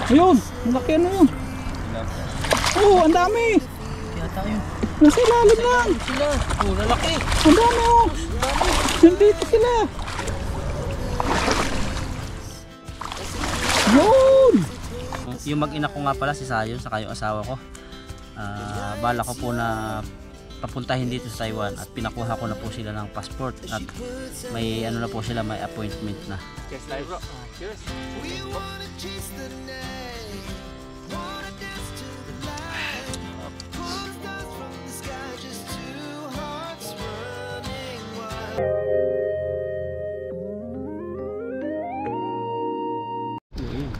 Ayun, ang laki ano yun. Oo, ang dami. Kaya tayo. Nasa ilalim lang. Sila. Oh, lalaki. Ang dami oh. Nandito sila. Yun. Yung mag-ina ko nga pala si Sayon, saka yung asawa ko. Bala ko po na papuntahin dito sa Taiwan at pinakuha ko na po sila ng passport at may ano na po sila, may appointment na. Cheers live bro. Cheers.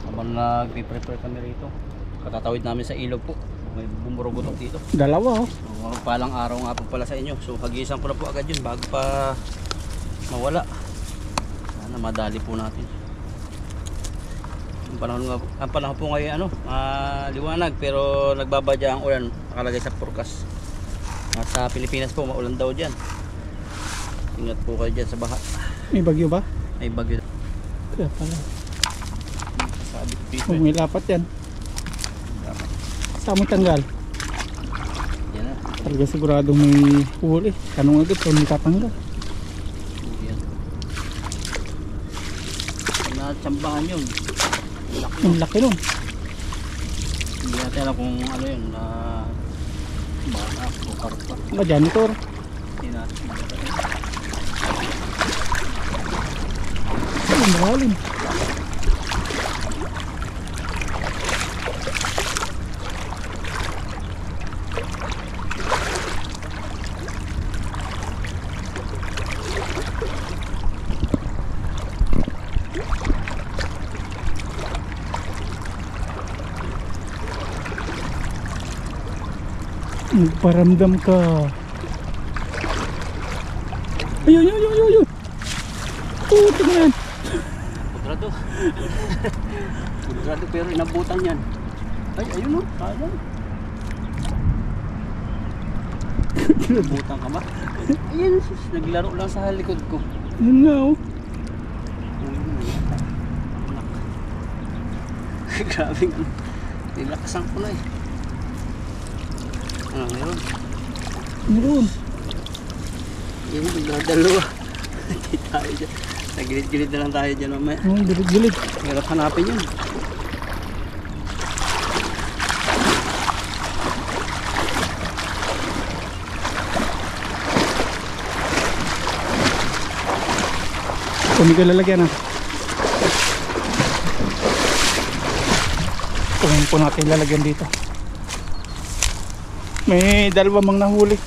Habang nag-prepare kami rito, katatawid namin sa ilog po. May bumurugotok dito. Dalawa oh. Palang araw nga po pala sa inyo. So hagisan ko na po agad yun bago pa mawala. Sana madali po natin. Ang panahon po ngayon liwanag pero nagbabadya ang ulan, nakalagay sa forecast. At sa Pilipinas po maulan daw dyan. Ingat po kayo dyan sa baha. May bagyo ba? May bagyo. Kaya pala. Sabi ko dito. Oh, may lapat yan. Saan mo tanggal? Yan na. Talaga siguradong may huli. Tanong agad kung may tatanggal. Yan. Natsambahan yun. Ang laki nun. Hindi natin alam kung ano yun na banak o karpa. Ba, janitor? Hindi natin. Ay, malalim. Magparamdam ka. Ayun, yun, yun, yun, yun. Putik na yan. Kudrado. Kudrado pero inabutan yan. Ay, ayun o. Ayun. Inabutan ka ba? Ayun, sus. Naglaro lang sa likod ko. Yun nga oh. Grabe nga. Nilakasan ko na eh. Ano meron? Meron. Yan yung nagdadalawa. Hindi tayo dyan. Nagilid-gilid na lang tayo dyan mamaya. Oh, gilid-gilid. Hirap hanapin yun. Kung hindi ka lalagyan ah. Kung po natin lalagyan dito. May dalawa mang nahuli.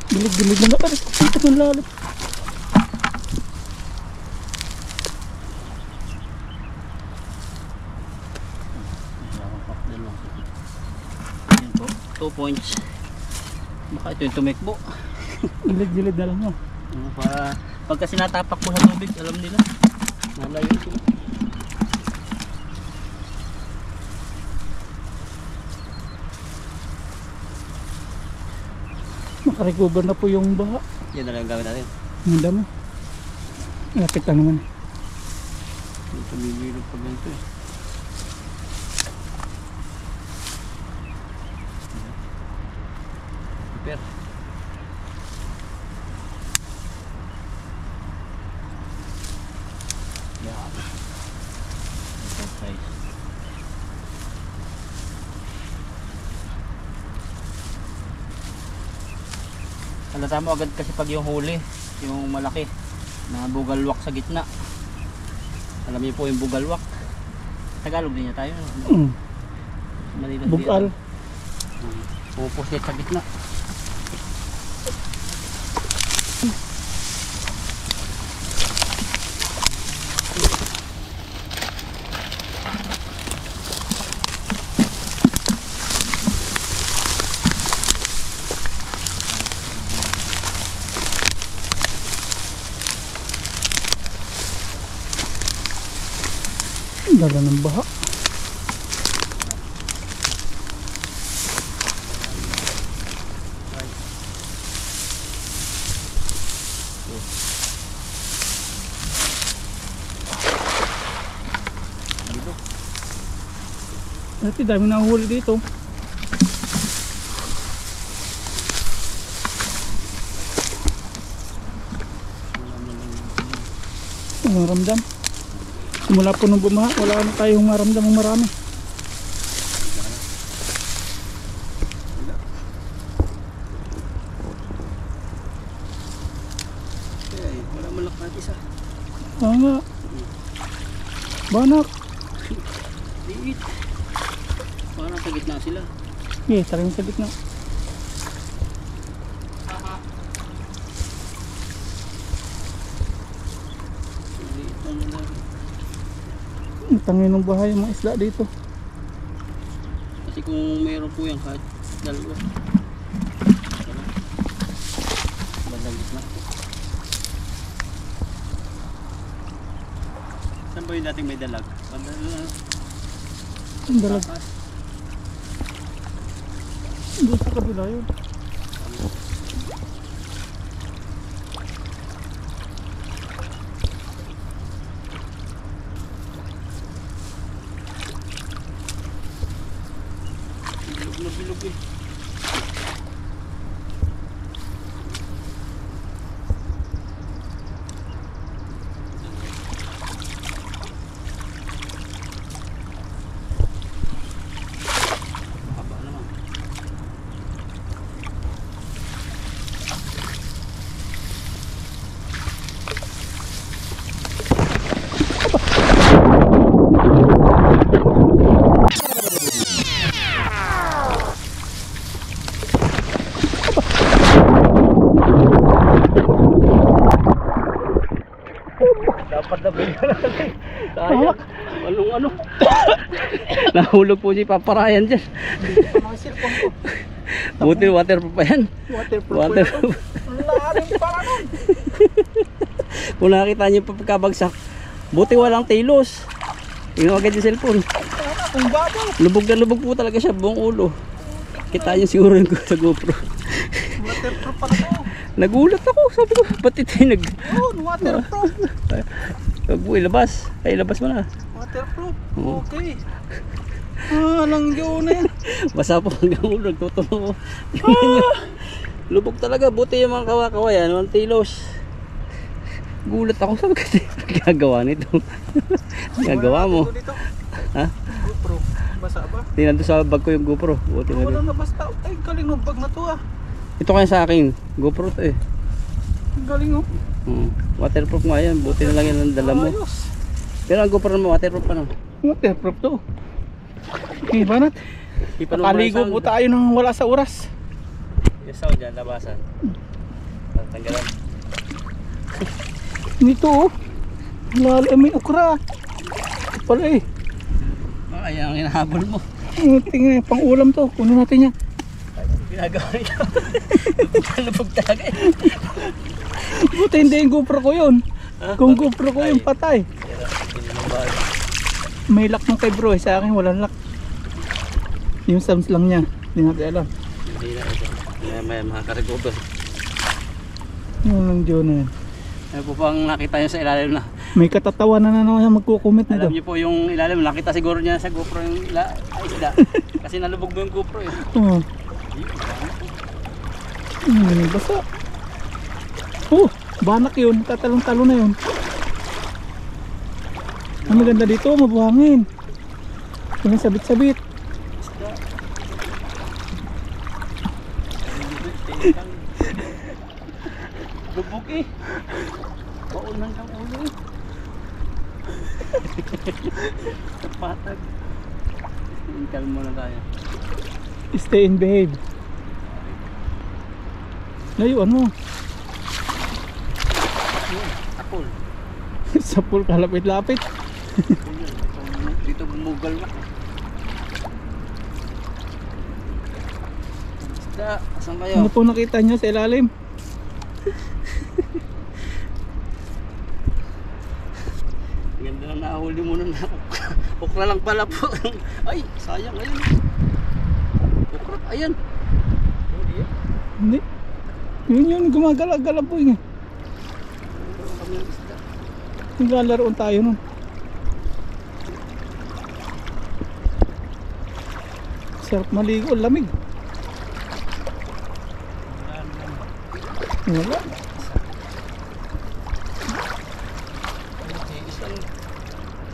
Gilid-gilid na naman. Ito ng lalim. Yan po. 2 points. Baka ito yung tumikbo. Gilid-gilid na lang mo. Para pagka sinatapak po sa tubig, alam nila. Nalayo sila. Makarecover na po yung baha. Yan na lang gawin natin. Ang dami. Lapit lang naman. Ito bibirog pa ganito eh. Super. Yan. Ito size. Halata mo agad kasi pag yung huli, yung malaki na bugalwak sa gitna. Alam niyo po yung bugalwak. Tagalog din niya tayo. Manila Bugal. Pupusit sa gitna. Dala ng baha. Dito. Dati dami na huli dito. Maramdam. Simula po nung bumaha, wala na tayong maramdam ng marami. Ay, wala malak na isa. Oo nga. Banak. Liit. Parang sa gitna sila. Okay, talagang sa gitna. Liit lang nila. Ang tangin ng bahay yung mga isda dito. Kasi kung mayroon po yan kahit dalawa. Bandang gitna. Saan ba yung dating may dalag? Bandang Ang dalag. taas. Doon sa kabila yun. Bilog na bilog eh. Haba naman. Dapat na bigyan natin. Sayang. Anong ano? Nahulog po si Papa Ryan dyan. Mga cellphone ko. Buti waterproof pa yan. Waterproof. Waterproof. Ang lalim para nun. Kung nakakita niyo pa pagkabagsak, buti walang tilos. Tingnan agad yung cellphone. Ang babaw. Lubog na lubog po talaga siya buong ulo. Kita niyo siguro yung sa GoPro. Waterproof para to. Nagulat ako, sabi ko, ba't itinag? Yun, waterproof. Huwag mo ilabas. Ay, ilabas mo na. Waterproof. Oo. Okay. Lang yun na yan. Basa po hanggang ulo, nagtutulo ko. Tingnan niyo. Lubog talaga, buti yung mga kawakawayan, walang tilos. Gulat ako, sabi ko, gagawa nito. Gagawa mo. Dito, dito. Ha? GoPro. Basa ba? Tingnan doon sa bag ko yung GoPro. Buti na Wala rin. na basta. Ay, galing ng bag na to ah. Ito kaya sa akin, GoPro to eh. Galing oh. Waterproof nga yan, buti na lang yan ang dala mo. Ayos. Pero ang GoPro mo, waterproof pa no? Waterproof to. Okay, banat. Nakaligo po tayo nang wala sa oras. Yung sound dyan, labasan. Tanggalan. Nito oh. Lalo, may okra. Pala eh. Ay, ang hinahabol mo. Tingnan, pang ulam to. Kunin natin yan. Ginagawa niyo. Lupog talaga eh. Buti hindi yung GoPro ko yun. Kung GoPro ko yun, patay. May lock ng kay bro eh. Sa akin walang lock. Yung sounds lang niya. Hindi natin alam. Hindi na ito. May makaka-recover. Yung lang dyan na yan. Ano po pang nakita nyo sa ilalim na? May katatawanan na naman magkukomment nito. Alam nyo po yung ilalim, nakita siguro niya sa GoPro yung isda. Kasi nalubog mo yung GoPro eh. Oo. Basta. Oh, banak yun. Tatalong-talo na yun. Ang maganda dito, mabuhangin. Yung sabit-sabit. Isda. Lubog eh. Baon hanggang ulo eh. Patag. Kalmo na tayo. Stay and behave. Layuan mo. Apol. Sa pool kalapit-lapit. Dito bumugal na. Isda, asan kayo? Ano po nakita nyo sa ilalim? Ganda na nahuli mo na. Okra lang pala po. Ay, sayang. Ayun. Okra, ayan. Hindi. Yun gumagala-gala po yun. ng isda. Naglalaroon tayo nun. Sarap maligo, lamig. Wala.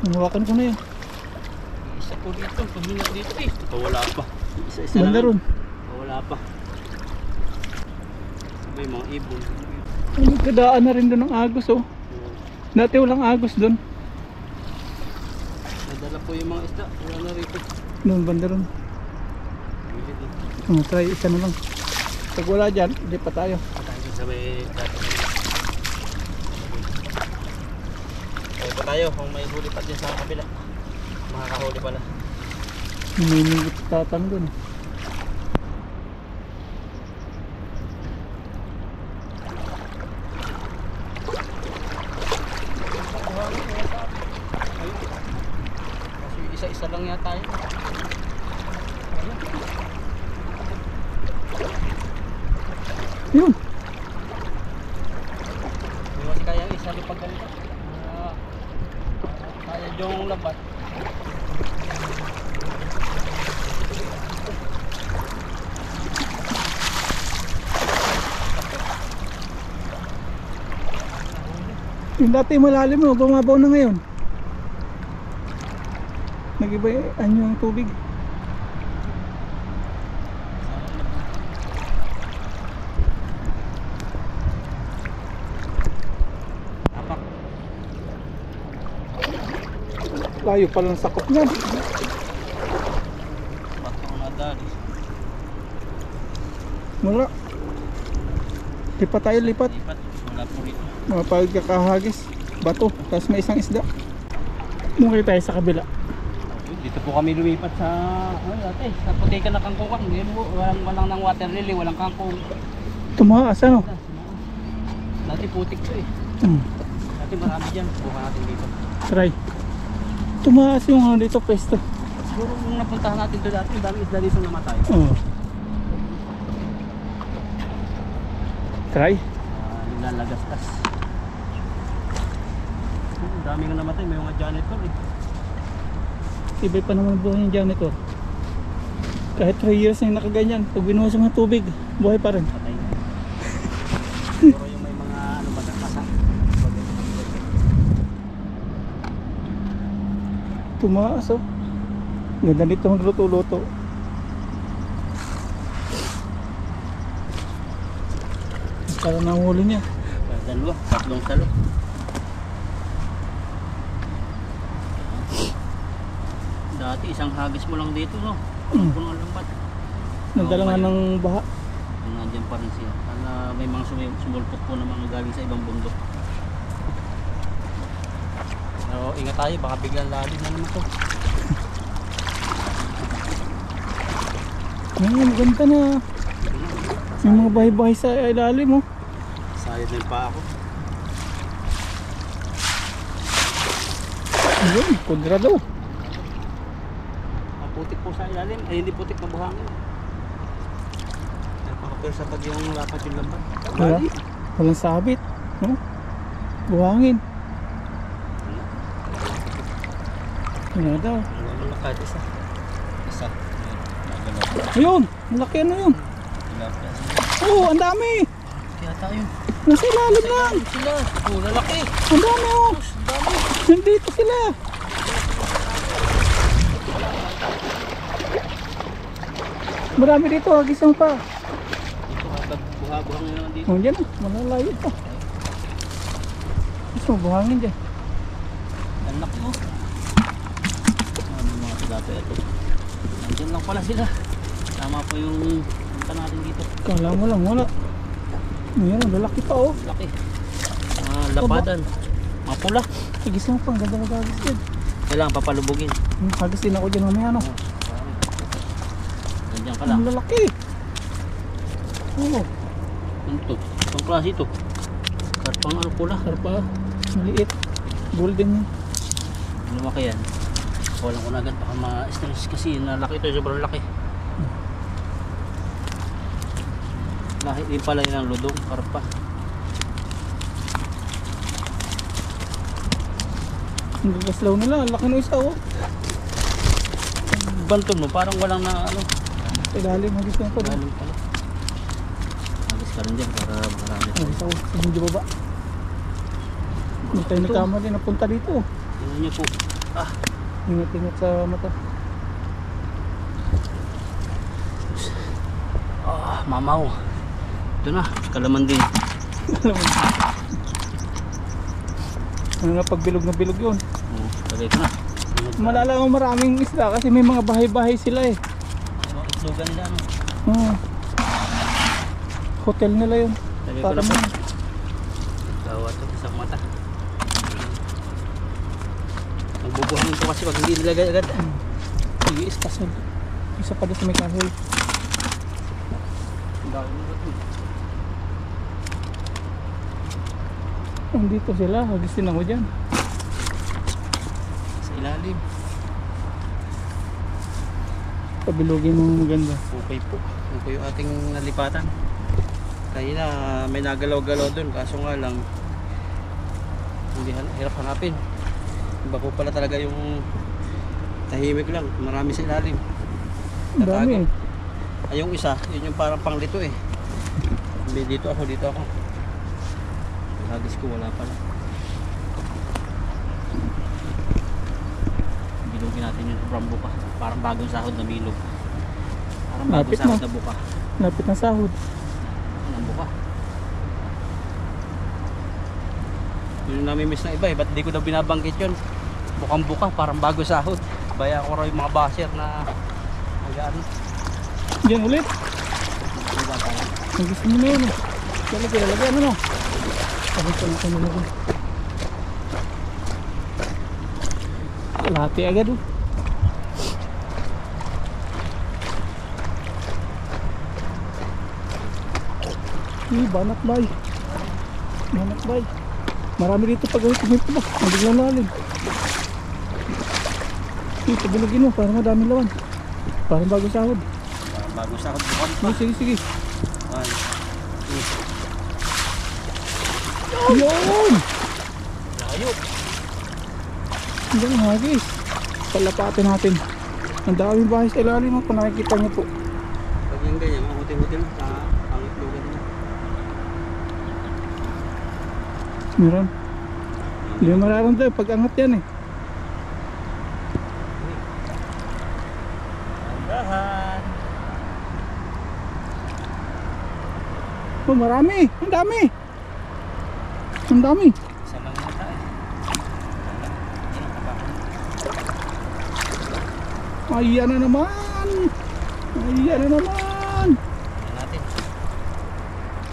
Hawakan ko na yan. Isa po dito, pamina dito eh. Wala pa. Isa-isa Banda ron. Wala pa. Sabay mga ibon. Nagkadaan na rin doon ng agos oh. Dati walang agos doon. Nadala po yung mga isda. Wala na rito. Doon banda ron. Try isa na lang. Pag wala dyan, hindi pa tayo. Tayo sabay dati. Tayo pa tayo kung may huli pa din sa kabila. Makakahuli pala. Minigit sa tatang doon. Kasi isa-isa lang yata yun. Yun. Hindi kasi kaya isa rin pag ganito. Kaya yung labat. Yung dati malalim no, bumabaw na ngayon. Nag-iba yung tubig. Apak. Layo pala ng sakop niyan. Batang nadali. Wala. Lipat tayo, lipat. Lipat. Wala po rito. Mga pagkakahagis. Bato. Tapos may isang isda. Mukha tayo sa kabila. Dito po kami lumipat sa dati, sa putikan na kangkong. Ngayon po, walang ng water lily, walang kangkong. Tumaas ano? Dati putik to eh. Dati marami dyan. Buka natin dito. Try. Tumaas yung ano dito, pwesto. Siguro nung napuntahan natin to dati, dami isda dito namatay. Oh. Try. Nilalagastas. Ang dami nga namatay, may mga janitor eh. Ibay pa naman buhay yung janitor. Kahit 3 years na yung nakaganyan, pag binuhos ng tubig, buhay pa rin. Patay na. Siguro yung may mga ano ba kasa. Tumaas oh. Ganda nito magluto-luto. Parang nahuli niya. Dalawa, tatlong salo. Dati isang hagis mo lang dito no. Puno ng lambat. Nagdala nga ng baha. Nandiyan pa rin siya. May mga sumulpot po na mga galing sa ibang bundok. Pero ingat tayo, baka biglang lalim na naman to. Ngayon, ganda na. May mga bahay-bahay sa ilalim oh. Sayad din pa ako. Ayun, kudrado. Putik po sa ilalim, ay hindi putik na buhangin. Nagpakapir sa pag yung lapat yung lambat. Wala. Walang sabit. No? Buhangin. Ano daw? Ano lakat isa? Isa. Ayun, malaki ano yun? Oo, ang dami. Kaya tayo. Nasa ilalim lang. Sila. Oh, lalaki. Ang dami oh. Dami. Nandito sila. Marami dito, hagisang pa. Dito habang buha-buhangin naman dito. Oh, dyan oh, malalayo pa. Gusto mo buhangin dyan. Ang laki mo. Ano mga tilapia ito. Nandiyan lang pala sila. Tama po yung punta natin dito. Kala mo lang, wala. Ayan, lalaki pa oh. Laki. Lapadan. Mga pula. Hagisang pa, ang ganda mag-hagis dyan. Kailangan papalubugin. Hagis din ako dyan mamaya no. Nandiyan ka lang. Ang lalaki. Oo, Ano to? Pang klase ito. Karpang ano pula. karpa. Maliit. Golden yun. Lumaki yan. Walang ko na agad baka ma-stress kasi nalaki ito. Sobrang laki. Lahi din pala yun ang ludong. Karpa. Ang gagaslaw nila, ang laki ng isa oh. Banton mo, parang walang na ano. Ilalim, hagis na ito. Galing pala. Alis ka rin dyan para makarami. Hagis ako, sa hindi baba. Hindi tayo nagkamali, napunta dito. Tingnan niyo po. Ah, Ingat-ingat sa mata. mamaw. Ito na, kalaman din. Ano na pagbilog na bilog yun. Lagay ko na. Malala mo maraming isla kasi may mga bahay-bahay sila eh. Mga itlogan nila, ano? Hotel nila yun. Lagay ko Para na po. mo. Gawat ito sa mata. Nagbubuhangin ko kasi pag hindi nilagay agad. Sige, ispasol. Isa pa doon sa may kahoy. Andito sila, hagis din ako dyan. Sa ilalim. Pabilugin mo maganda. Okay po. Okay yung ating nalipatan. Kaya may nagalaw-galaw doon. Kaso nga lang, hindi hirap hanapin. Iba po pala talaga yung tahimik lang. Marami sa ilalim. Ang dami eh. Ay, yung isa, yun yung parang panglito eh. Dito ako. Hagis ko, wala pala. Bilugin natin yung sobrang buka. Parang bagong sahod na bilog. Parang bagong Lapit sahod na. na buka. Lapit na sahod. Ang buka. Yun yung namimiss ng iba eh. Ba't di ko daw binabanggit yun? Bukang buka, parang bagong sahod. Baya ko raw yung mga basher na agaan. Diyan ulit. Ang gusto mo na yun eh. Lalagyan ano no? Sabi ko na nilagay. Kalahati agad oh. Banak bay. Marami dito pag tumito ba? Ang biglang lalim. Dito bilugin mo, parang madami lawan. Parang bagong sahod. Parang bagong sahod bukang pa. Sige. 1, 2. Yun! Layo. Ang galing hagis. Palapatin natin. Ang daming bahay sa ilalim mo kung nakikita niyo po. Pag yung ganyan, mga huti-huti lang sa pangitlogan nila. Meron. Hindi mo mararamdaman pag angat yan eh. Dahan. Oh, marami. Ang dami. Isa lang yata eh. Ayan na naman. Yan natin.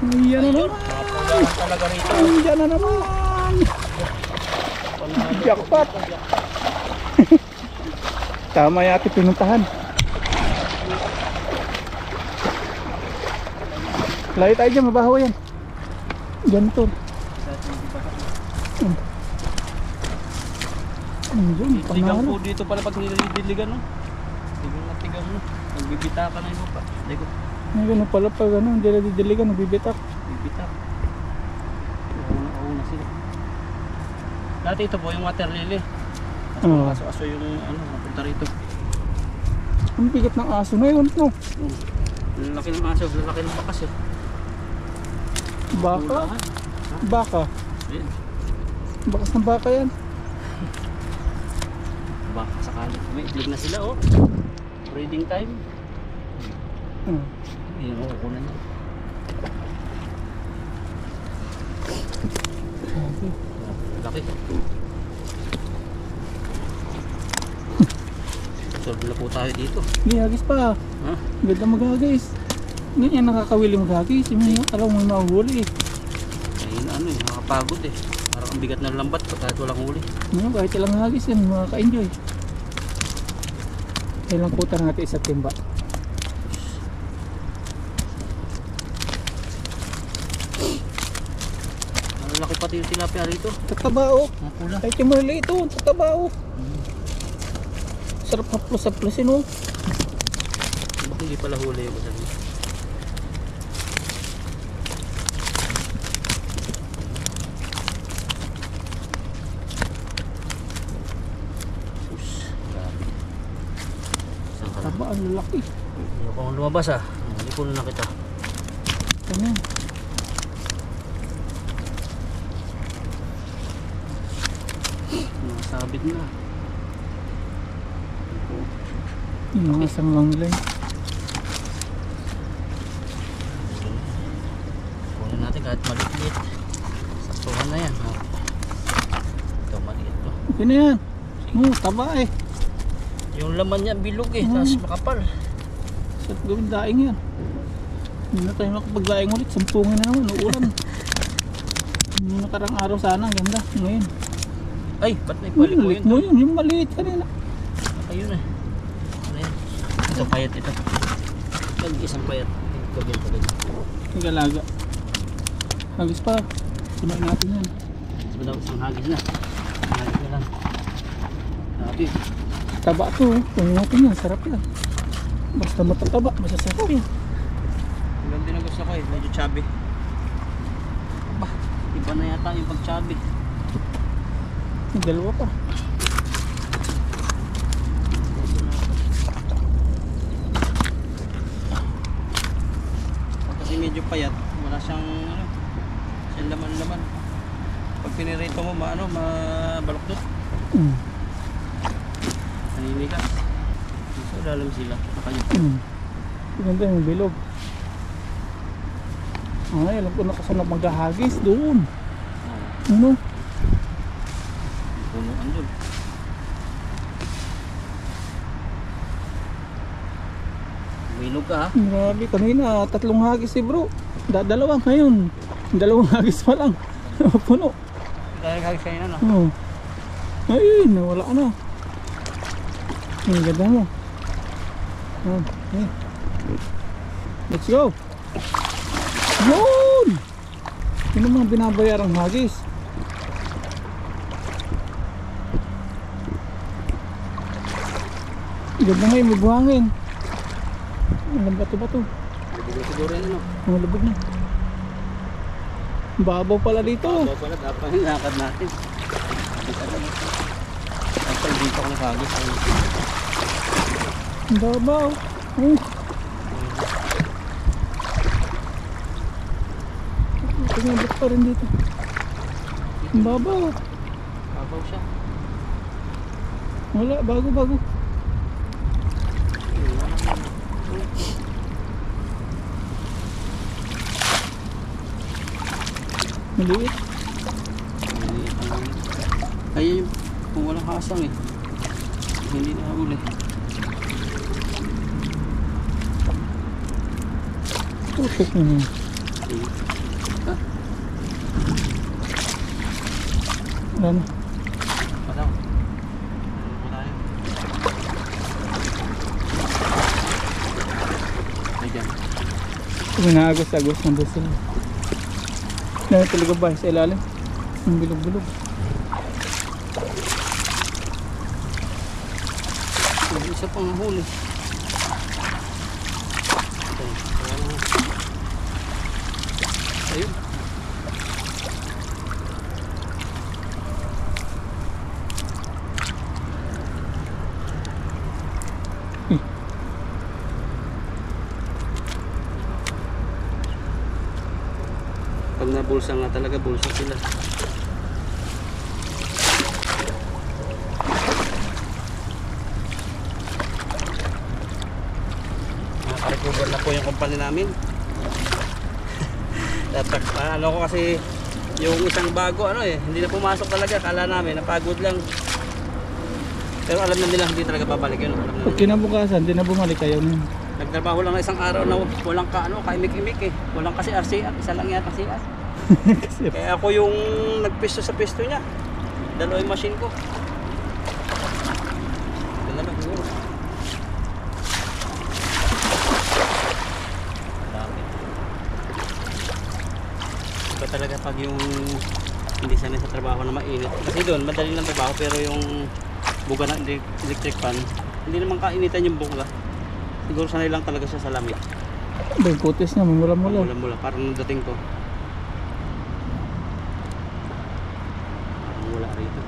Ayan na naman. Mga pulaan talaga rito. Ayan na naman. Jackpot. Tama yata pinuntahan. Layo tayo dyan, mabaho yan. Ganito. Diyan, Tigang panalo. po dito pala pag nilidiligan no. Tigang no. Nagbibita ka na yung pa. Hindi ko Ay, ganun pala pag ano, hindi na didiligan, nabibitak. bibita. Una sila. Dati ito po yung water lily. Oo. Aso-aso yung ano, napunta rito. Ang bigat ng aso na yun, no? Lalaki ng aso, lalaki ng bakas eh. Baka? Baka? Ayan. Bakas ng baka yan. Baka sakali. May itlog na sila oh. Breeding time. Ayan oh, kukunan niya. Laki. Solve na po tayo dito. Hindi, hagis pa. Ha? Ganda maghagis. Ganyan nakakawili maghagis. Yung alam mo mahuhuli eh. Ayun ano eh, nakapagod eh. Parang ang bigat ng lambat kahit walang huli. No, kahit ilang hagis yan, makaka-enjoy. Kailang puta natin isa timba. Ang laki pati yung tilapia rito. Tatabao. Ang pula. Kahit yung maliliit ito, tatabao. Sarap haplos-haplosin oh. Bakit hindi pala huli yung kasama? ang lalaki. Hindi ko lumabas ah. Hindi ko na kita. Ano yan? Nasabit na. Yung mga sanglang nila yun. Kunin natin kahit maliit. Saktuhan na yan. Oh. Ito maliit to. Okay na yan. Taba eh. Yung laman niya bilog eh. Tapos makapal. Sarap gawin daing yan. Hindi na tayo makapagdaing ulit. Sampungin na naman. Uulan. Yung nakarang araw sana. Ganda. Ngayon. Ay, ba't may balik mo Maliit yun? mo yun. Yung maliit kanina. Ayun eh. Ano yan? Ito payat ito. Isang payat. Ito din pa din. Yung galaga. Hagis pa. Kumain natin yan. Sabi daw isang hagis na. Hagis na lang. Sabi. Taba to. Kumain natin yan. Sarap yan. Basta matataba. Masasarap yan. Ilan din ang gusto ko eh. Medyo chubby. Aba, iba na yata yung pag-chubby. Yung dalawa pa. Kasi medyo payat. Wala siyang ano. Siyang laman-laman. Pag pinirito mo mabaloktot. Naninigas. So lalam sila. Nakayot. Ganda yung bilog. Ay, alam ko na kasi na maghahagis doon. Ano? Punuan doon. Milog ka ha? Grabe, kanina 3 hagis eh bro. Dalawa ngayon. 2 hagis pa lang. Puno. Dahil hagis kanina no? Oh. Ay, nawala na. Ang ganda mo. Okay. Let's go. Yun! Yun ang mga binabayarang hagis. Ganda ngayon, may buhangin. Ang bato-bato. Lubog na siguro yun ano? Ang lubog na. Babaw pala dito. So pala dapat yung lakad natin. Dapat dito ko nakagis. Ang babaw. Tumabot pa rin dito. Ang babaw. Babaw siya. Wala, bago. Maliit. Kaya yung kung walang hasang eh. Hindi na huli. Tutok na yun. Wala na. Pataw. Ano po tayo? Ay dyan. Minaagos-agos ng doon sila. Dahil talaga ba sa ilalim? Ang bilog-bilog. May isa pang huli. Ayun. Pag nabulsa nga talaga, bulsa sila. Nakarecover na po yung company namin. Ano ko kasi yung isang bago hindi na pumasok talaga. Kala namin napagod lang. Pero alam na nila hindi talaga babalik yun. Alam na Pag nila. kinabukasan, di na bumalik kayo nun. Nagtrabaho lang na isang araw na walang kaimik-imik eh. Walang kasi RCR, isa lang yata CR. Kasi Kaya ako yung nagpisto sa pisto niya. Dalawa yung machine ko. Dalawa siguro. Dami. Iba talaga pag yung hindi sanay sa trabaho na mainit. Kasi doon, madali lang trabaho pero yung buga ng electric fan, hindi naman kainitan yung buga. Siguro sanay lang talaga siya sa lamig. may putis na, may mula-mula. Mula-mula, parang dating ko. Parang wala rito.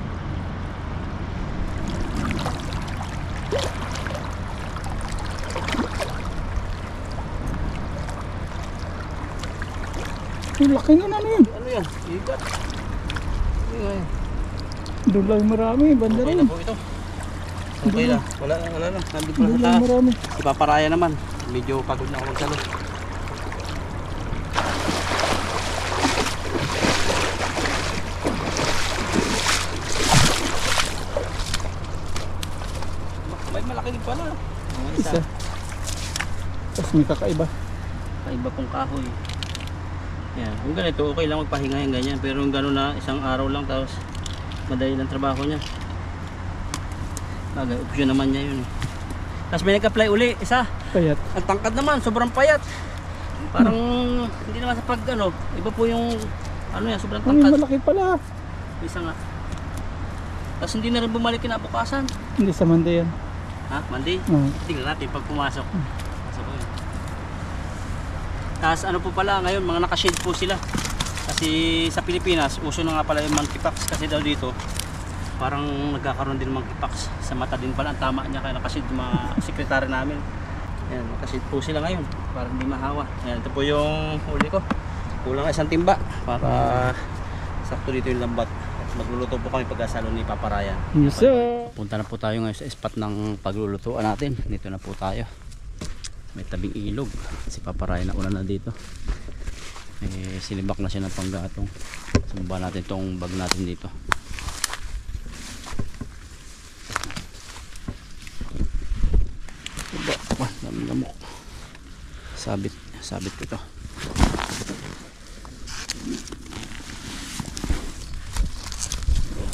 laki nga na yun. Ano yan? Igat. Ay, Doon lang marami, banda okay rin. na po ito. Okay na. Wala na. Nandito na Doon sa lang taas. marami. Si Paparaya naman. Medyo pagod na ako magsalo. May malaki din pala. Isa. Tapos may kakaiba. Kaiba pong kahoy. Yan. Kung ganito, okay lang magpahinga yung ganyan. Pero yung gano'n na isang araw lang tapos madali lang trabaho niya. Bagay, option naman niya yun. Tapos may nag-apply uli, isa. Payat. Ang tangkad naman, sobrang payat. Parang hindi naman sa pag ano, iba po yung ano yan, sobrang Ang tangkad. malaki pala. Isa nga. Tapos hindi na rin bumalik kinabukasan. Hindi sa Manda yan. Ha, Monday? Oo. Tingnan natin pag pumasok. Pasok ko yun. Tapos ano po pala ngayon, mga naka-shade po sila. Kasi sa Pilipinas, uso na nga pala yung monkeypox kasi daw dito. Parang nagkakaroon din ng monkeypox. Sa mata din pala ang tama niya kaya naka-shade yung mga sekretary namin. Ayan, naka-shade po sila ngayon para hindi mahawa. Ayan, ito po yung huli ko. Kulang na isang timba para sakto dito yung lambat. Magluluto po kami pagkasalo ni Paparaya. Yes sir. Punta na po tayo ngayon sa spot ng paglulutuan natin. Dito na po tayo. May tabing ilog. Si Paparaya na una na dito. Sinibak na siya ng panggatong. Sumba natin itong bag natin dito. Wah, dami lamok. Sabit ko ito.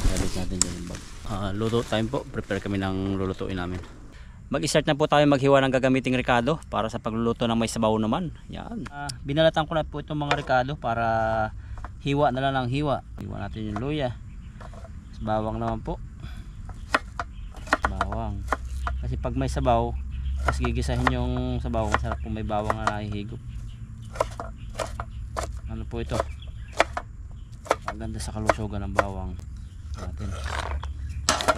Sabit natin dyan yung bag. Luto time po. Prepare kami ng lulutuin namin. Mag-start na po tayo maghiwa ng gagamiting ricado para sa pagluluto ng may sabaw naman. Yan. Binalatan ko na po itong mga ricado para hiwa na lang ng hiwa. Hiwa natin yung luya. Bawang naman po. Bawang. Kasi pag may sabaw, tapos gigisahin yung sabaw, masarap kung may bawang na nakihigop. Ano po ito? Maganda sa kalusugan ng bawang natin.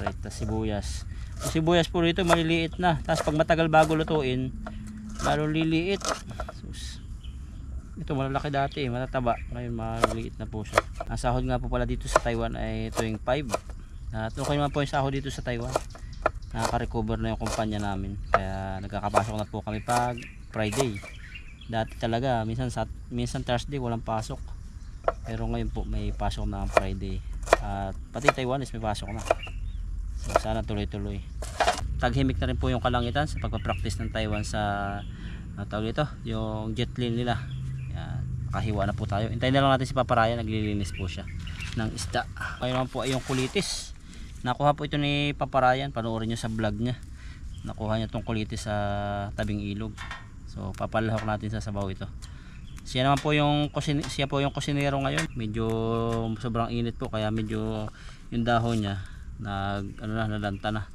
Right, tas sibuyas. Yung sibuyas po rito maliliit na. Tapos pag matagal bago lutuin, lalo liliit. Sus. Ito malalaki dati, matataba. Ngayon maliliit na po siya. Ang sahod nga po pala dito sa Taiwan ay tuwing 5. Okay naman po yung sahod dito sa Taiwan. Nakaka-recover na yung kumpanya namin. Kaya nagkakapasok na po kami pag Friday. Dati talaga, minsan Thursday walang pasok. Pero ngayon po may pasok na ang Friday. At pati Taiwan is may pasok na. So sana tuloy-tuloy. Taghimik na rin po yung kalangitan sa pagpapractice ng Taiwan sa tawag dito, yung jet plane nila. Yan, makahiwa na po tayo. Hintayin na lang natin si Paparaya, naglilinis po siya ng isda. Ngayon naman po ay yung kulitis. Nakuha po ito ni Paparayan, panoorin nyo sa vlog niya. Nakuha niya itong kulitis sa tabing ilog. So papalahok natin sa sabaw ito. Siya naman po yung kusinero ngayon. Medyo sobrang init po kaya medyo yung dahon niya nalanta na.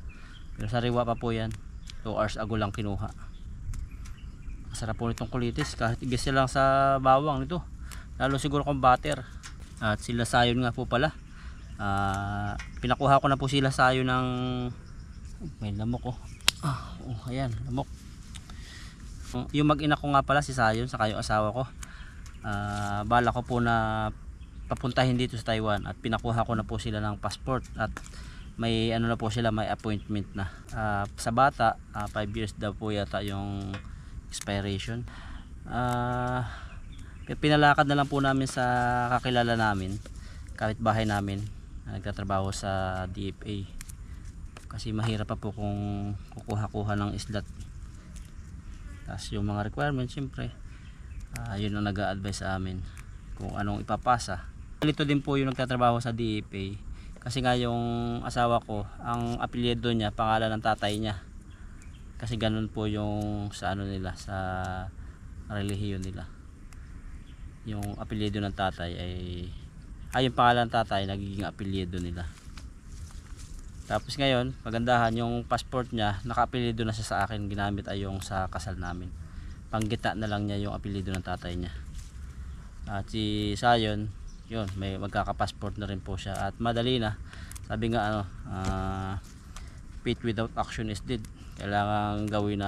Pero sariwa pa po yan. 2 hours ago lang kinuha. Masarap po nitong kulitis kahit igisa lang sa bawang nito. Lalo siguro kung butter. At sila sayon nga po pala. Pinakuha ko na po sila sayo ng may lamok ayan lamok. Yung mag-ina ko nga pala si Sayon sa yung asawa ko. Bala ko po na papuntahin dito sa Taiwan at pinakuha ko na po sila ng passport at may ano na po sila, may appointment na. Sa bata 5 years daw po yata yung expiration. Pinalakad na lang po namin sa kakilala namin, kapitbahay namin na nagtatrabaho sa DFA kasi mahirap pa po kung kukuha-kuha ng isdat. Tapos yung mga requirements syempre yun ang nag-a-advise sa amin kung anong ipapasa. Dito din po yung nagtatrabaho sa DFA kasi nga yung asawa ko, ang apelyido niya pangalan ng tatay niya kasi ganun po yung sa ano nila, sa relihiyon nila. Yung apelyido ng tatay ay yung pangalan ng tatay nagiging apelyido nila. Tapos ngayon magandahan yung passport niya, naka-apelyido na siya sa akin, ginamit ay yung sa kasal namin. Panggita na lang niya yung apelyido ng tatay niya. At si Sayon yun, may magkaka-passport na rin po siya at madali na. Sabi nga faith without action is dead. Kailangan gawin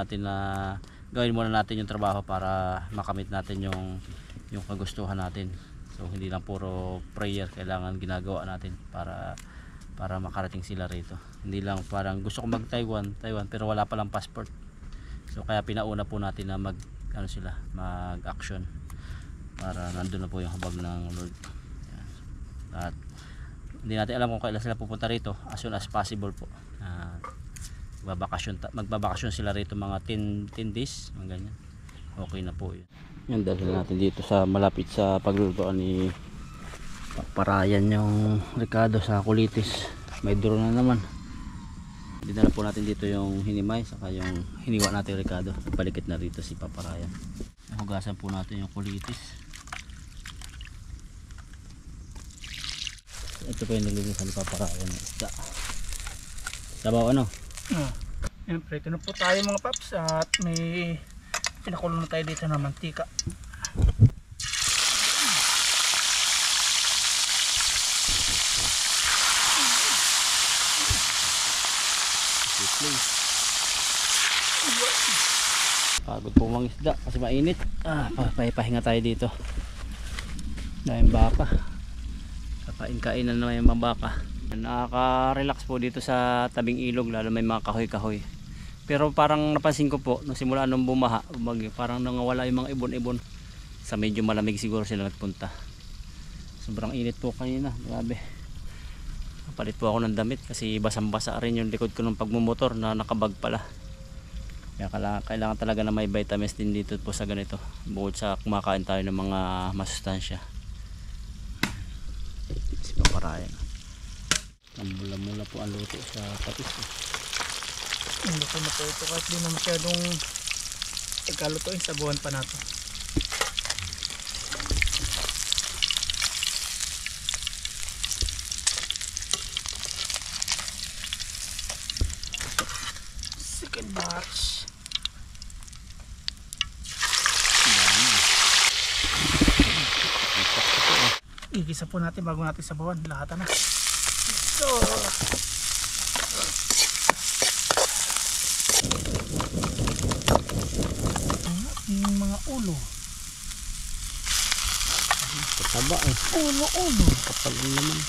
muna natin yung trabaho para makamit natin yung kagustuhan natin. So hindi lang puro prayer kailangan ginagawa natin para makarating sila rito. Hindi lang parang gusto ko mag Taiwan pero wala pa lang passport. So kaya pinauna po natin na mag action para nandun na po yung habag ng Lord. Yan. At hindi natin alam kung kailan sila pupunta rito, as soon as possible po. Magbabakasyon sila rito mga 10 days, mga ganyan. Okay na po yun. Yan, dahil natin dito sa malapit sa paglulutuan ni Paparayan yung Ricardo sa kulitis. May drone na naman. Dinala po natin dito yung hinimay saka yung hiniwa natin Ricardo. Palikit na rito si Paparayan. Hugasan po natin yung kulitis. Ito po yung nililisan ni Paparayan ng isda. Sabaw ano? Siyempre, ito na po tayo mga paps at may pinakulo na tayo dito na mantika. Pagod po mga isda kasi mainit. Pahinga tayo dito. Dahil baka kain-kainan na yung mga baka. Nakaka-relax po dito sa tabing ilog, lalo may mga kahoy-kahoy. Pero parang napansin ko po nung simula nung bumaha, parang nangawala yung mga ibon-ibon. Sa medyo malamig siguro sila nagpunta. Sobrang init po kanina, grabe. Palit po ako ng damit kasi basang-basa rin yung likod ko ng pagmumotor na nakabag pala. Kaya kailangan talaga na may vitamins din dito po sa ganito. Bukod sa kumakain tayo ng mga masustansya. Si Paparayan. Mula-mula po ang luto sa patis. Luto na po ito kahit di na masyadong ikalutuin, sabuhan pa natin. Second batch. Igisa po natin bago natin sabawan. Lahat na. So, ang ating mga ulo. Pataba eh. Ulo. Kapal naman.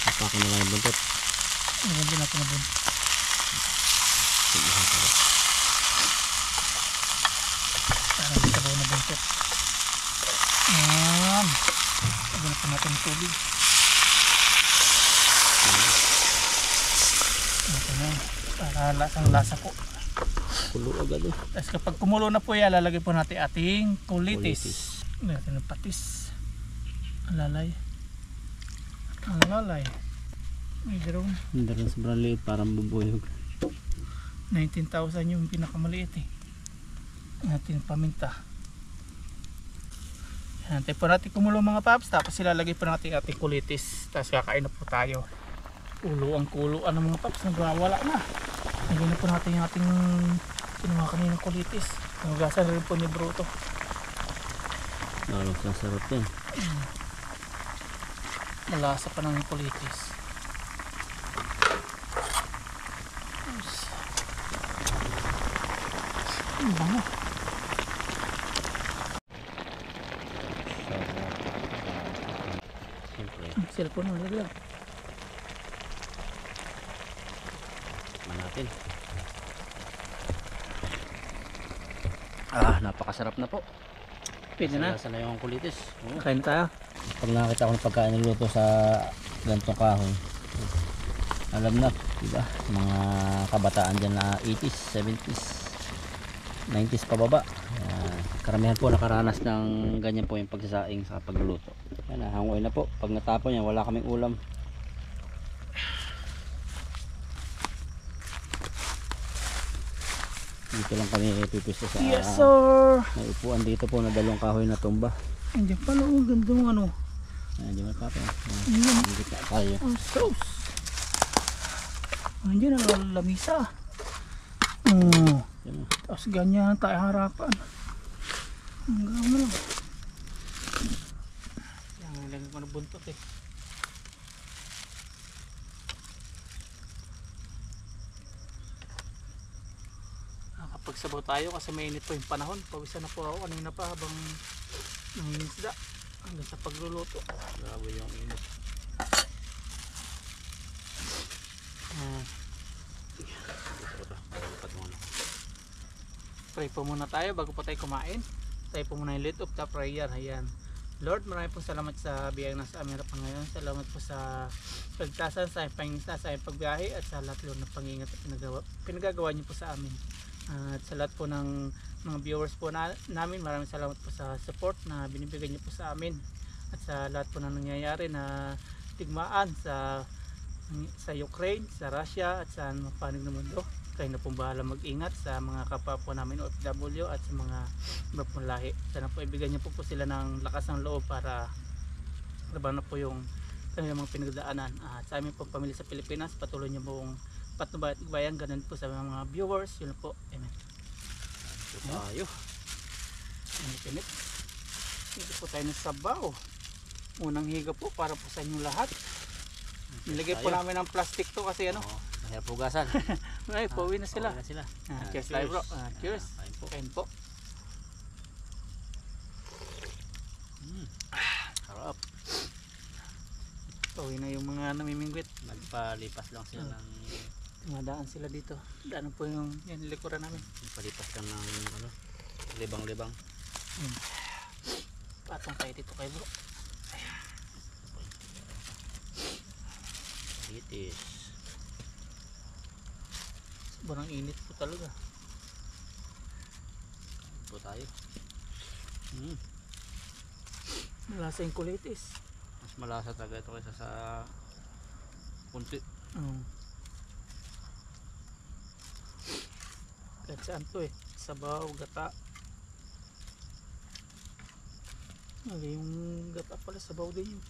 Kapakin na lang yung buntot. Naganda natin na buntot. Parang di sabaw na buntot. Ayan. Lagyan po natin yung tubig. Ito na. Para lasang-lasa po. Kulo agad eh. Tapos kapag kumulo na po yan, lalagay po natin ating kulitis. Lagyan natin ng patis. Alalay. May drone. Hindi rin sobrang liit, parang bubuyog. 19,000 yung pinakamaliit eh. Natin paminta. Hantay po natin kumulo mga paps. Tapos ilalagay po natin ating kulitis. Tapos kakain na po tayo. Ang kuluan ng mga paps. Nagwawala na. Lagyan na po natin yung ating kinuha kaninang kulitis. Nugasan rin po ni Bruto. Lalo sa sarap yan. Malasa pa ng kulitis. Ang bango. Siyempre, Cellphone ang laglag. natin. Napakasarap na po. Pwede na. Lasa na yung kulitis. Kain tayo. Pag nakakita ko ng pagkain niluto sa gantong kahoy, alam na, diba? Mga kabataan dyan na 80s, 70s, 90s pababa. Karamihan po nakaranas ng ganyan po yung pagsasaing sa pagluluto. Yan, hangoy na po. Pag natapon yan, wala kaming ulam. Dito lang kami pipisto sa Yes sir. may upuan dito po na dalawang kahoy na tumba. Hindi pala ang ganda ng ano. Diyan may papa. Ayan. Dito tayo. Ang sauce. Andiyan ang lamisa. Yan. Tapos ganyan tayo harapan. Ang gama lang. Yan, lagyan ko na buntot eh. Nakapagsabaw tayo kasi mainit po yung panahon. Pawisan na po ako kanina pa habang nangingisda. hanggang sa pagluluto. Grabe yung init. Palipat mo na. Pray po muna tayo bago pa tayo kumain. Tayo po muna yung lift of the prayer. Ayan. Lord, maraming po salamat sa biyayang nasa aming harapan ngayon. Salamat po sa pagtasan, sa pangingisda, sa aming pagbiyahe at sa lahat Lord ng pangingat at pinagagawa niyo po sa amin. At sa lahat po ng mga viewers po namin, maraming salamat po sa support na binibigay niyo po sa amin. At sa lahat po na nangyayari na tigmaan sa Ukraine, sa Russia at sa panig ng mundo. Kayo na pong bahala mag-ingat sa mga kapwa po namin OFW at sa mga iba pong lahi. Sana po ibigay niyo po sila ng lakas ng loob para laban na po yung kanilang mga pinagdaanan. At sa aming pong pamilya sa Pilipinas, patuloy niyo pong patnubayan, ganun po sa mga viewers. Yun po. Amen. Tayo. Pinit. Dito po tayo ng sabaw. Unang higa po para po sa inyong lahat. Nilagay po namin ng plastic to kasi ano. Oo, mahirap pugasan. Ay, pauwi na sila. Pauwi na sila. Cheers tayo bro. Cheers. Kain po. Kain po. Sarap. Pauwi na yung mga namimingwit. Nagpalipas lang sila ng Tumadaan sila dito. Daan po yung yan, likuran namin. nagpalipas lang ng ano, libang-libang. Patong tayo dito kay bro. Itis. Sobrang init po talaga. Kain po tayo. Malasa yung kulitis. Mas malasa talaga ito kaysa sa kunti. Kahit saan to eh. Sabaw, gata. Yung gata pala, sabaw din yun.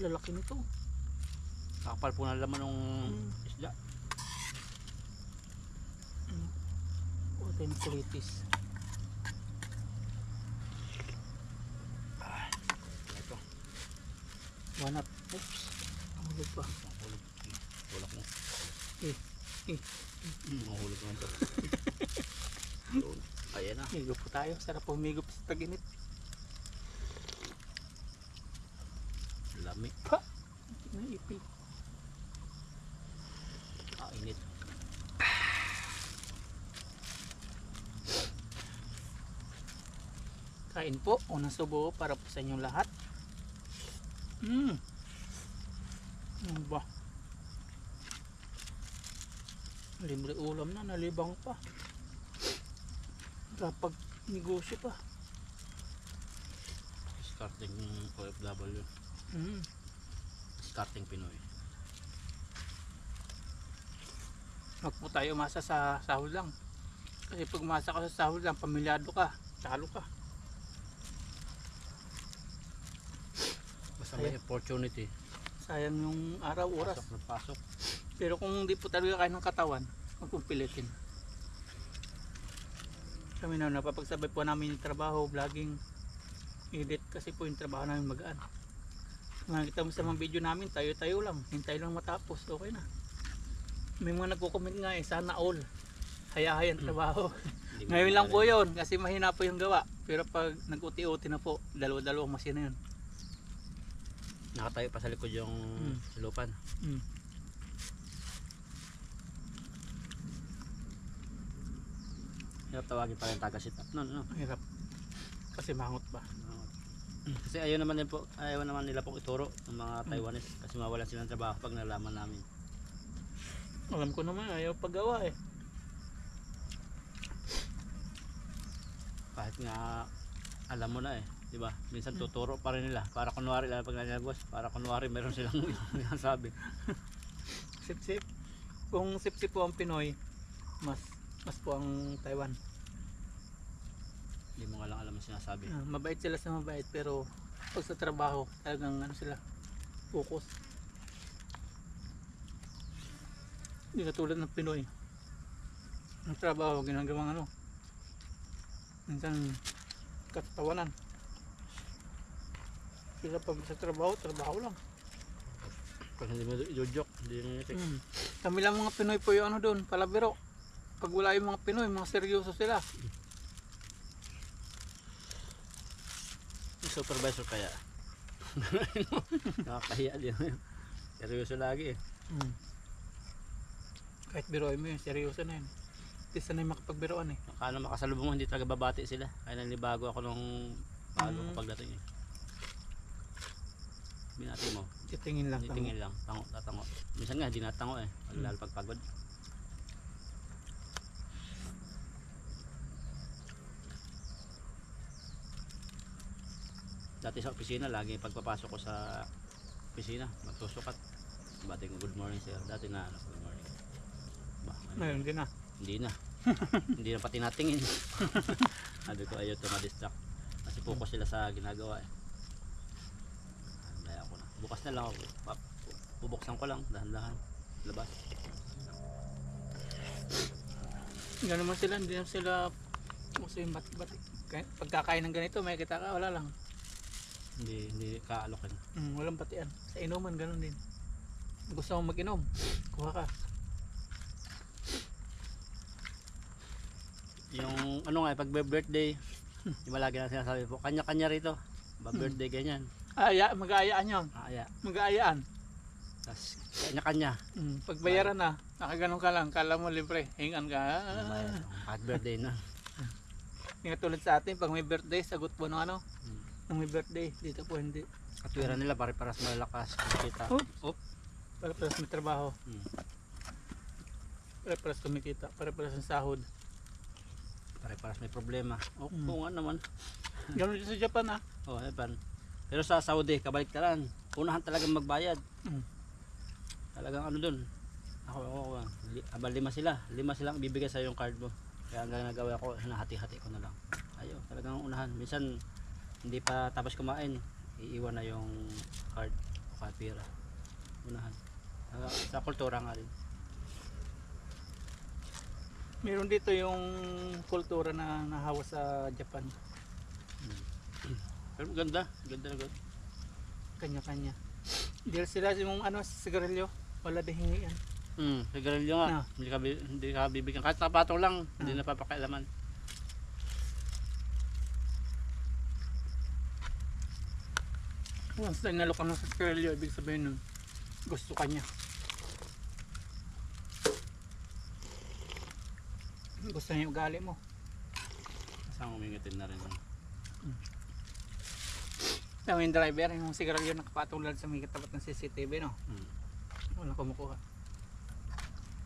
Lalaki nito. Kakapal po na laman ng isda. O, tayo ng kulitis. Ito. Wanap. Oops. Mahulog pa. Mahulog. Tulak mo. Mahulog naman to. Yun. Ayan na. Migo po tayo. Sarap po humigop sa tag-init. Lami. Pa! Naipit. Init. Kain po. Unang subo para po sa inyong lahat. Ano ba? Libre ulam na. Nalibang pa. Kapag negosyo pa. Starting OFW. Starting Pinoy. Huwag po tayo umasa sa sahod lang. Kasi pag umasa ka sa sahod lang, pamilyado ka. Talo ka. Basta may opportunity. Sayang yung araw, oras. Pasok na pasok. Pero kung hindi po talaga kayo ng katawan, huwag pong pilitin. Kami na napapagsabay po namin yung trabaho, vlogging, edit kasi po yung trabaho namin magaan. Makikita mo sa mga video namin, tayo-tayo lang. Hintay lang matapos, okay na. May mga nagko-comment nga sana all. Hayahay ang trabaho. Ngayon lang po yun, kasi mahina po yung gawa. Pero pag nag-uti-uti na po, dalawa-dalawang masina yun. Nakatayo pa sa likod yung silupan. Hirap tawagin pa rin taga-sit up. No. Hirap. Kasi mangot ba? Kasi ayaw naman nila pong ituro ng mga Taiwanese kasi mawalan sila ng trabaho pag nalaman namin. Alam ko naman, ayaw paggawa eh. Kahit nga alam mo na eh, di ba? Minsan tuturo pa rin nila para kunwari lang pag nangyagwas, para kunwari meron silang sabi. Sip-sip. Kung sip-sip po ang Pinoy, mas po ang Taiwan. Hindi mo nga lang alam ang sinasabi. Mabait sila sa mabait pero pag sa trabaho, talagang ano sila, focus. Hindi katulad ng Pinoy. Ang trabaho, ginagawang ano, minsan katatawanan. Sila pag sa trabaho lang. Pag hindi mo i-joke, hindi mo i-text. Kami lang mga Pinoy po yung ano doon, palabiro. Pag wala yung mga Pinoy, mga seryoso sila. Yung supervisor kaya. Nakakahiya din. Seryoso lagi eh. Kahit biroin mo yun, seryoso na yun. Hindi sanay makapagbiroan eh. Akala makasalubong mo, hindi talaga babati sila. Kaya nanibago ako nung bago ko pagdating eh. Binati mo. Titingin lang. Titingin lang. Tango, tatango. Minsan nga, hindi natango eh. Lalo pag pagod. Dati sa opisina, lagi pagpapasok ko sa opisina, magsusukat. Bati ko good morning sir. Dati na ano, good morning. Ba, ano, Ngayon din na. hindi na. Hindi na pati natingin. Sabi ko ayaw ito ma-distract. Kasi focus sila sa ginagawa eh. Daya ako na. Bukas na lang ako. Bubuksan ko lang, dahan-dahan. Labas. Gano'n naman sila, hindi naman sila gusto yung batik-batik. Pagkakain ng ganito, may kita ka, wala lang. Hindi kaalokin. Walang batian. Sa inuman, gano'n din. Gusto mo mag-inom, kuha ka. Yung ano nga, pag birthday, di ba lagi na sinasabi po, kanya-kanya rito. Ba birthday ganyan. Mag-aayaan yun. Aya. Mag-aayaan. Tapos kanya-kanya. Pag bayaran na, nakaganon ka lang, kala mo libre, hingan ka. Kahit birthday na. Hindi nga tulad sa atin, pag may birthday, sagot po ng ano, nung may birthday, dito po hindi. Katwiran nila pare-paras malalakas. Kita. Oh. Para-paras may trabaho, para-paras kumikita, para-paras ang sahod. Pare-paras may problema. Oo nga naman. Gano'n din sa Japan ah. Oh, eban. Pero sa Saudi, kabaliktaran. Unahan talagang magbayad. Talagang ano dun. Ako. Abal 5 sila. 5 silang ibibigay sa yung card mo. Kaya ang nagawa ko, hinahati-hati ko na lang. Ayaw, talagang unahan. Minsan, hindi pa tapos kumain. Iiwan na yung card o kapira. Unahan. Sa kultura nga rin. Meron dito yung kultura na nahawa sa Japan. Pero ganda. Ganda na ganda. Kanya-kanya. Dahil sila yung ano, sigarilyo, wala din hingian. Sigarilyo nga. Hindi ka bibigyan. Kahit napatong lang, hindi napapakailaman. Once na inalok ka ng sigarilyo, ibig sabihin nun, gusto ka niya. Gusto niya yung ugali mo. Saan umingitin na rin. Yung driver, yung sigarilyo nakapatong lang sa may katapat ng CCTV, no? Wala kumukuha.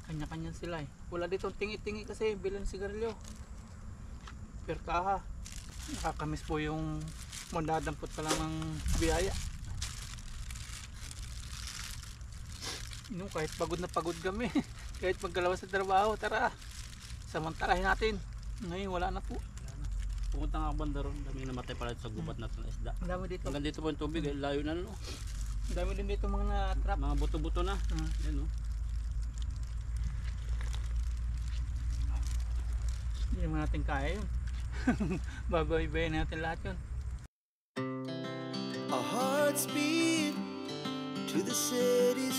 Kanya-kanya sila eh. Wala dito tingi-tingi kasi bilang sigarilyo. Per kaha. Nakakamiss po yung mandadampot pa lang ng biyaya. Kahit pagod na pagod kami. Kahit magkalawas sa trabaho, tara. Samantalahin natin. Ngayon wala na po. Pumunta nga ako banda ron. Dami namatay pala sa gubat na ng isda. Ang dami dito. Hanggang dito po yung tubig. Layo na no. Ang dami din dito mga na-trap. Mga buto-buto na. Yan no. Hindi naman natin kaya yun. Babaybayin natin lahat yun. Our hearts beat to the city